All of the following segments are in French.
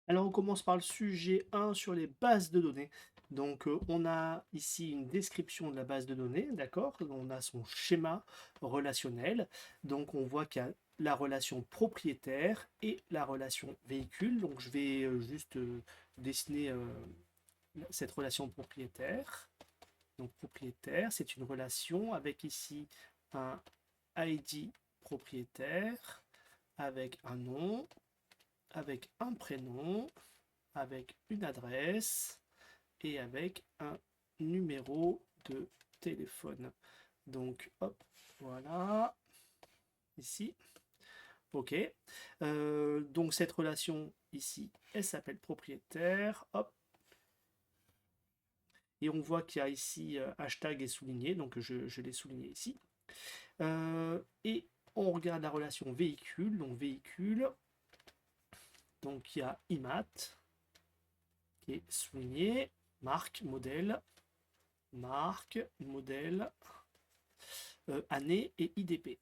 Alors on commence par le sujet 1 sur les bases de données. Donc on a ici une description de la base de données, d'accord? On a son schéma relationnel. Donc on voit qu'il y a la relation propriétaire et la relation véhicule. Donc je vais juste dessiner cette relation propriétaire. Donc propriétaire, c'est une relation avec ici un ID propriétaire, avec un nom, avec un prénom, avec une adresse et avec un numéro de téléphone. Donc, hop, voilà, ici. OK. Donc, cette relation ici, elle s'appelle propriétaire. Hop. Et on voit qu'il y a ici hashtag est souligné, donc je l'ai souligné ici. Et on regarde la relation véhicule. Donc, véhicule. Donc, il y a IMAT qui est souligné. Marque, modèle, année et IDP.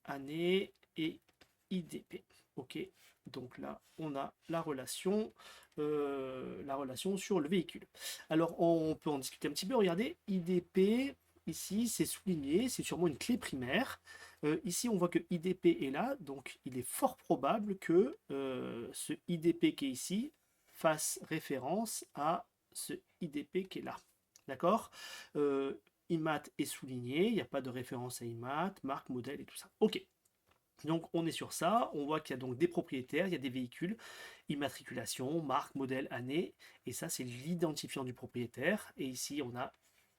Année et IDP. Ok, donc là, on a la relation sur le véhicule. Alors, on peut en discuter un petit peu. Regardez, IDP, ici, c'est souligné, c'est sûrement une clé primaire. Ici, on voit que IDP est là, donc il est fort probable que ce IDP qui est ici fasse référence à ce IDP qui est là. D'accord? IMAT est souligné, il n'y a pas de référence à IMAT, marque, modèle et tout ça. Ok, donc on est sur ça, on voit qu'il y a donc des propriétaires, il y a des véhicules, immatriculation, marque, modèle, année, et ça c'est l'identifiant du propriétaire. Et ici on a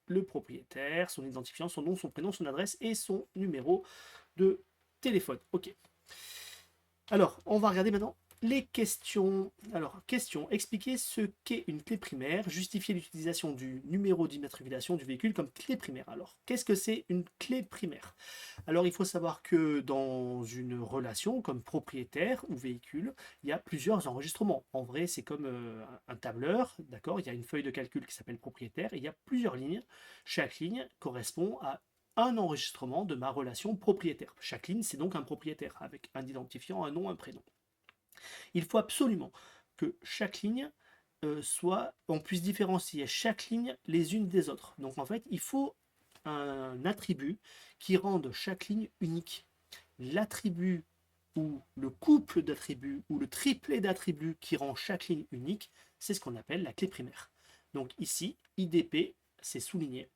le propriétaire, son identifiant, son nom, son prénom, son adresse et son numéro de téléphone. Ok. Alors, on va regarder maintenant les questions. Alors, question, expliquer ce qu'est une clé primaire, justifier l'utilisation du numéro d'immatriculation du véhicule comme clé primaire. Alors, qu'est-ce que c'est une clé primaire? Alors, il faut savoir que dans une relation comme propriétaire ou véhicule, il y a plusieurs enregistrements. En vrai, c'est comme un tableur, d'accord? Il y a une feuille de calcul qui s'appelle propriétaire et il y a plusieurs lignes. Chaque ligne correspond à un enregistrement de ma relation propriétaire. Chaque ligne, c'est donc un propriétaire avec un identifiant, un nom, un prénom. Il faut absolument que chaque ligne on puisse différencier chaque ligne les unes des autres. Donc en fait, il faut un attribut qui rende chaque ligne unique. L'attribut ou le couple d'attributs ou le triplet d'attributs qui rend chaque ligne unique, c'est ce qu'on appelle la clé primaire. Donc ici, IDP, c'est souligné.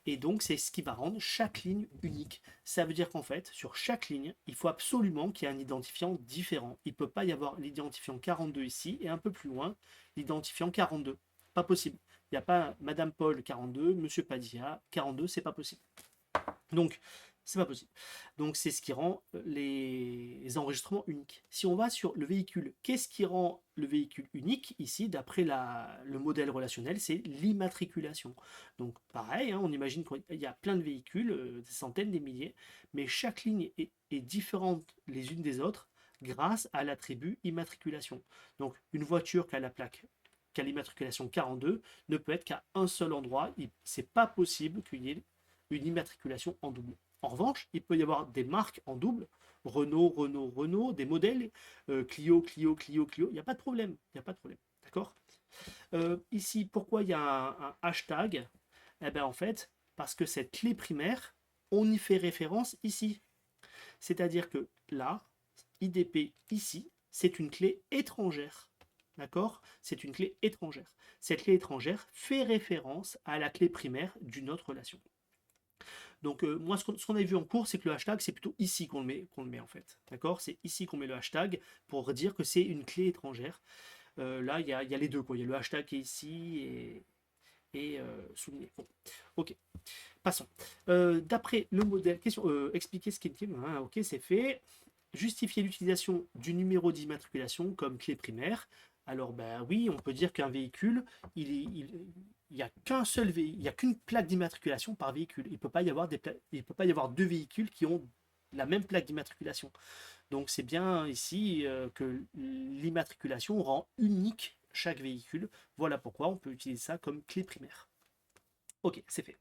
Et donc, c'est ce qui va rendre chaque ligne unique. Ça veut dire qu'en fait, sur chaque ligne, il faut absolument qu'il y ait un identifiant différent. Il ne peut pas y avoir l'identifiant 42 ici et un peu plus loin, l'identifiant 42. Pas possible. Il n'y a pas Madame Paul 42, Monsieur Padilla 42, c'est pas possible. Donc, c'est pas possible. Donc, c'est ce qui rend les enregistrements uniques. Si on va sur le véhicule, qu'est-ce qui rend le véhicule unique ici, d'après le modèle relationnel, c'est l'immatriculation. Donc, pareil, hein, on imagine qu'il y a plein de véhicules, des centaines, des milliers, mais chaque ligne est différente les unes des autres grâce à l'attribut immatriculation. Donc, une voiture qui a la plaque qu'à l'immatriculation 42 ne peut être qu'à un seul endroit. C'est pas possible qu'il y ait une immatriculation en double. En revanche, il peut y avoir des marques en double, Renault, Renault, Renault, des modèles, Clio, Clio, Clio, Clio, il n'y a pas de problème, il n'y a pas de problème, d'accord? Ici, pourquoi il y a un hashtag? Eh bien en fait, parce que cette clé primaire, on y fait référence ici. C'est-à-dire que là, IDP ici, c'est une clé étrangère. D'accord? C'est une clé étrangère. Cette clé étrangère fait référence à la clé primaire d'une autre relation. Donc moi, ce qu'on a vu en cours, c'est que le hashtag, c'est plutôt ici qu'on le met en fait. D'accord? C'est ici qu'on met le hashtag pour dire que c'est une clé étrangère. Là, il y a les deux, quoi. Il y a le hashtag qui est ici et souligné. Bon, ok, passons. D'après le modèle, question, expliquer ce qu'est une clé. Hein, ok, c'est fait. Justifier l'utilisation du numéro d'immatriculation comme clé primaire. Alors, ben oui, on peut dire qu'un véhicule, il n'y a qu'un seul il n'y a qu'une plaque d'immatriculation par véhicule. Il ne peut pas y avoir il peut pas y avoir deux véhicules qui ont la même plaque d'immatriculation. Donc c'est bien ici que l'immatriculation rend unique chaque véhicule. Voilà pourquoi on peut utiliser ça comme clé primaire. Ok, c'est fait.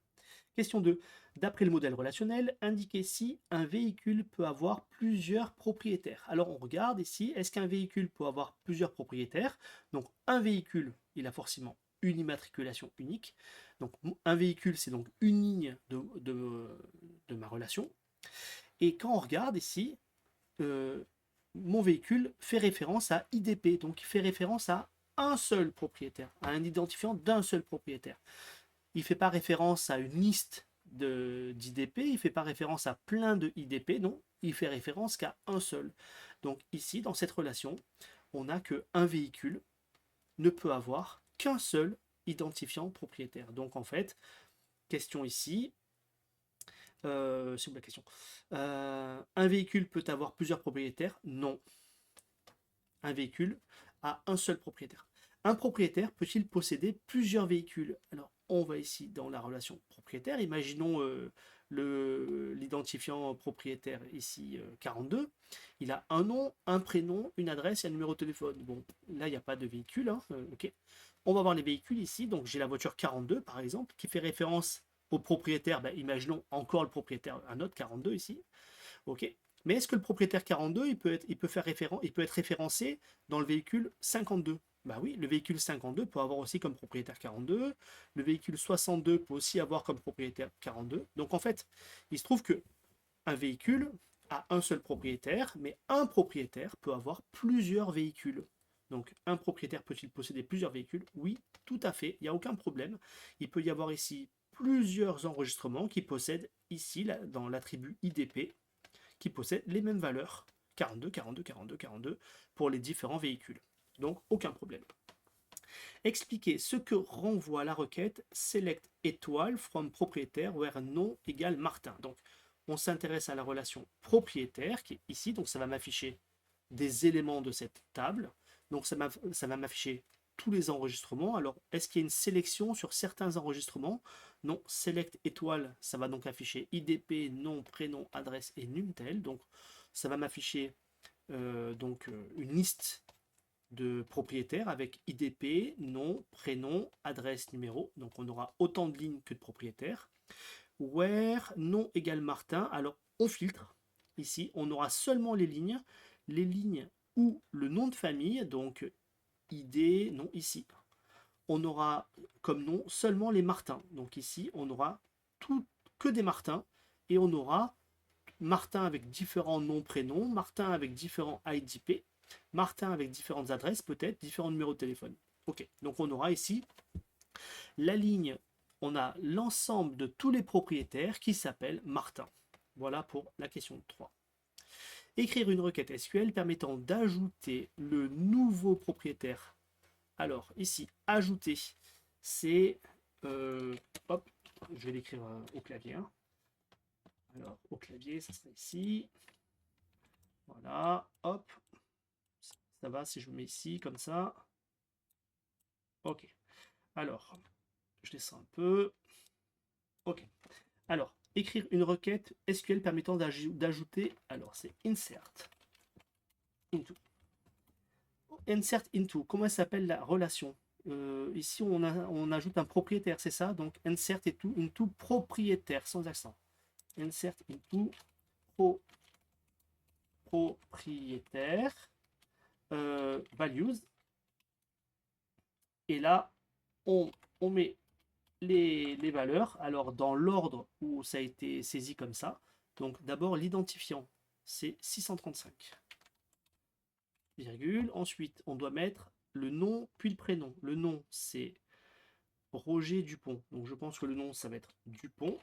Question 2. D'après le modèle relationnel, indiquez si un véhicule peut avoir plusieurs propriétaires. Alors on regarde ici, est-ce qu'un véhicule peut avoir plusieurs propriétaires? Donc un véhicule, il a forcément une immatriculation unique. Donc un véhicule, c'est donc une ligne de ma relation. Et quand on regarde ici, mon véhicule fait référence à IDP, donc il fait référence à un seul propriétaire, à un identifiant d'un seul propriétaire. Il ne fait pas référence à une liste d'IDP, il ne fait pas référence à plein de IDP, non, il fait référence qu'à un seul. Donc ici, dans cette relation, on n'a qu'un véhicule ne peut avoir qu'un seul identifiant propriétaire. Donc en fait, question ici, c'est où la question? Un véhicule peut avoir plusieurs propriétaires? Non. Un véhicule a un seul propriétaire. Un propriétaire peut-il posséder plusieurs véhicules? Alors, on va ici dans la relation propriétaire. Imaginons l'identifiant propriétaire ici 42. Il a un nom, un prénom, une adresse et un numéro de téléphone. Bon, là, il n'y a pas de véhicule. Hein, ok. On va voir les véhicules ici. Donc, j'ai la voiture 42, par exemple, qui fait référence au propriétaire. Ben, imaginons encore le propriétaire, un autre 42 ici. Ok. Mais est-ce que le propriétaire 42, il peut être référencé dans le véhicule 52? Bah oui, le véhicule 52 peut avoir aussi comme propriétaire 42, le véhicule 62 peut aussi avoir comme propriétaire 42. Donc en fait, il se trouve que un véhicule a un seul propriétaire, mais un propriétaire peut avoir plusieurs véhicules. Donc un propriétaire peut-il posséder plusieurs véhicules? Oui, tout à fait, il n'y a aucun problème. Il peut y avoir ici plusieurs enregistrements qui possèdent ici, dans l'attribut IDP, qui possèdent les mêmes valeurs, 42, 42, 42, 42, pour les différents véhicules. Donc aucun problème. Expliquez ce que renvoie la requête select étoile from propriétaire where nom égale Martin. Donc on s'intéresse à la relation propriétaire qui est ici, donc ça va m'afficher des éléments de cette table. Donc ça va m'afficher tous les enregistrements. Alors, est-ce qu'il y a une sélection sur certains enregistrements? Non, select étoile, ça va donc afficher IDP, nom, prénom, adresse et numtel. Donc, ça va m'afficher une liste de propriétaires avec IDP, nom, prénom, adresse, numéro. Donc, on aura autant de lignes que de propriétaires. Where, nom égale Martin. Alors, on filtre. Ici, on aura seulement les lignes où le nom de famille, donc ID, non, ici. On aura comme nom seulement les Martins. Donc ici, on aura que des Martins et on aura Martin avec différents noms, prénoms, Martin avec différents IDP, Martin avec différentes adresses, peut-être différents numéros de téléphone. Ok, donc on aura ici la ligne, on a l'ensemble de tous les propriétaires qui s'appellent Martin. Voilà pour la question 3. Écrire une requête SQL permettant d'ajouter le nouveau propriétaire. Alors, ici, ajouter, c'est... hop, je vais l'écrire au clavier. Hein. Alors, au clavier, ça sera ici. Voilà, hop. Ça va si je me mets ici, comme ça. Ok. Alors, je descends un peu. Ok. Alors, écrire une requête SQL permettant d'ajouter... Alors, c'est insert into. Insert into, comment s'appelle la relation? Ici, on ajoute un propriétaire, c'est ça? Donc, insert into propriétaire, sans accent. Insert into propriétaire, values. Et là, on met les valeurs, alors dans l'ordre où ça a été saisi comme ça. Donc, d'abord, l'identifiant, c'est 635. Virgule. Ensuite, on doit mettre le nom puis le prénom. Le nom, c'est Roger Dupont. Donc je pense que le nom, ça va être Dupont.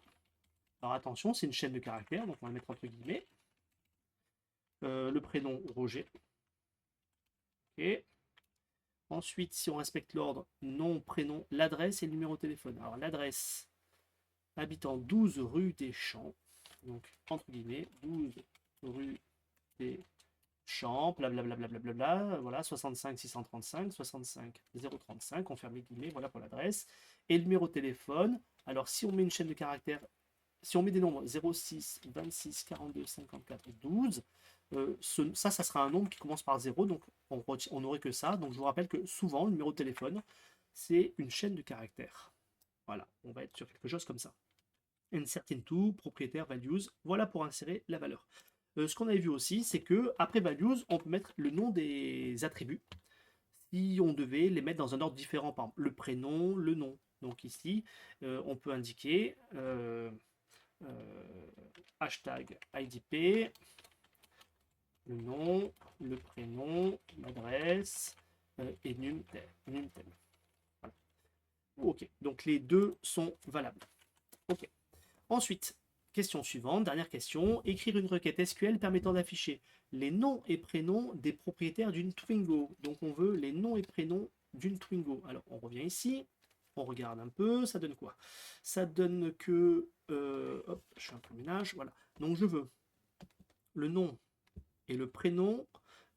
Alors attention, c'est une chaîne de caractères, donc on va le mettre entre guillemets. Le prénom, Roger. Ok. Ensuite, si on respecte l'ordre, nom, prénom, l'adresse et le numéro de téléphone. Alors l'adresse, habitant 12 rue des Champs. Donc entre guillemets, 12 rue des Champs, blablabla, voilà, 65 635, 65 035, on ferme les guillemets, voilà pour l'adresse. Et le numéro de téléphone, alors si on met une chaîne de caractères, si on met des nombres 06, 26, 42, 54, 12, ça sera un nombre qui commence par 0, donc on n'aurait que ça. Donc je vous rappelle que souvent, le numéro de téléphone, c'est une chaîne de caractères. Voilà, on va être sur quelque chose comme ça. Insert into, propriétaire, values. Voilà pour insérer la valeur. Ce qu'on avait vu aussi, c'est que après values, on peut mettre le nom des attributs. Si on devait les mettre dans un ordre différent, par exemple le prénom, le nom. Donc ici, on peut indiquer hashtag IDP, le nom, le prénom, l'adresse et numtem. Voilà. Ok, donc les deux sont valables. Ok. Ensuite, question suivante, dernière question. Écrire une requête SQL permettant d'afficher les noms et prénoms des propriétaires d'une Twingo. Donc on veut les noms et prénoms d'une Twingo. Alors on revient ici, on regarde un peu, ça donne quoi? Ça donne que... hop, je fais un peu de ménage, voilà. Donc je veux le nom et le prénom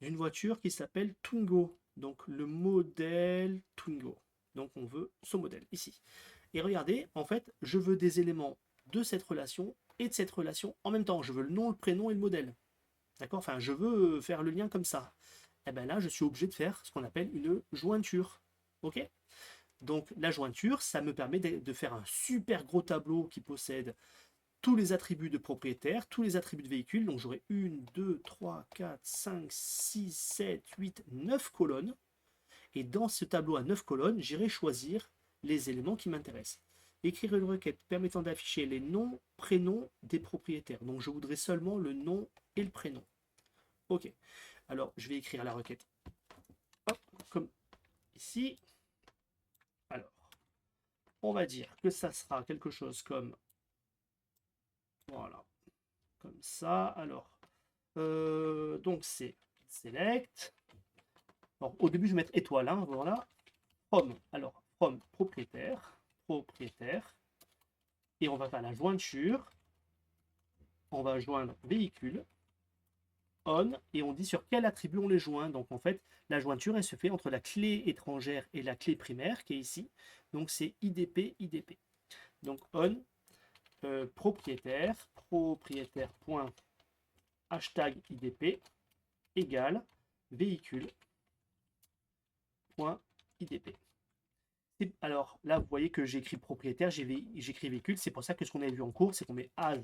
d'une voiture qui s'appelle Twingo. Donc le modèle Twingo. Donc on veut ce modèle ici. Et regardez, en fait, je veux des éléments de cette relation et de cette relation en même temps. Je veux le nom, le prénom et le modèle. D'accord? Enfin, je veux faire le lien comme ça. Et bien là, je suis obligé de faire ce qu'on appelle une jointure. Ok? Donc la jointure, ça me permet de faire un super gros tableau qui possède tous les attributs de propriétaire, tous les attributs de véhicule. Donc j'aurai 1, 2, 3, 4, 5, 6, 7, 8, 9 colonnes. Et dans ce tableau à 9 colonnes, j'irai choisir les éléments qui m'intéressent. Écrire une requête permettant d'afficher les noms, prénoms des propriétaires. Donc je voudrais seulement le nom et le prénom. Ok. Alors je vais écrire la requête. Hop, comme ici. Alors, on va dire que ça sera quelque chose comme... Voilà. Comme ça. Alors, donc c'est select. Alors, au début, je vais mettre étoile. Hein, voilà. From. Alors, from propriétaire. Propriétaire. Et on va faire la jointure. On va joindre véhicule. On. Et on dit sur quel attribut on les joint. Donc, en fait, la jointure, elle se fait entre la clé étrangère et la clé primaire qui est ici. Donc, c'est IDP, IDP. Donc, on. Propriétaire. Propriétaire. Point, hashtag IDP égale véhicule. Point IDP. Alors là, vous voyez que j'écris propriétaire, j'écris véhicule. C'est pour ça que ce qu'on avait vu en cours, c'est qu'on met as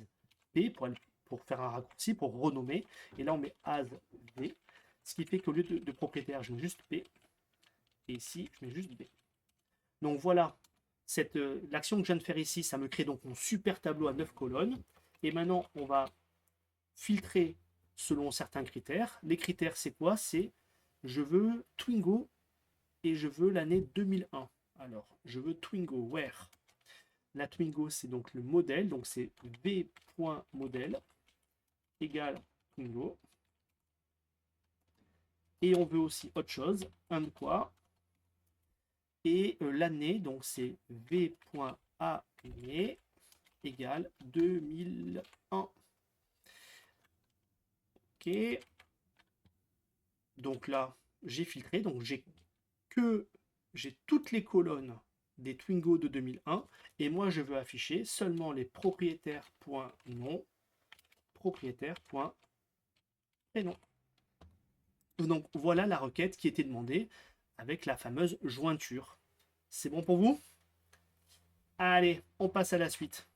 p pour faire un raccourci, pour renommer. Et là, on met as v. Ce qui fait qu'au lieu de propriétaire, je mets juste p. Et ici, je mets juste b. Donc voilà, l'action que je viens de faire ici, ça me crée donc mon super tableau à 9 colonnes. Et maintenant, on va filtrer selon certains critères. Les critères, c'est quoi? C'est je veux Twingo et je veux l'année 2001. Alors, je veux Twingo, where? La Twingo, c'est donc le modèle, donc c'est v.modèle égale Twingo. Et on veut aussi autre chose, un quoi? Et l'année, donc c'est v.année égale 2001. Ok. Donc là, j'ai filtré, donc j'ai toutes les colonnes des Twingo de 2001 et moi je veux afficher seulement les propriétaires.nom, propriétaire.prénom. Donc voilà la requête qui était demandée avec la fameuse jointure. C'est bon pour vous? Allez, on passe à la suite.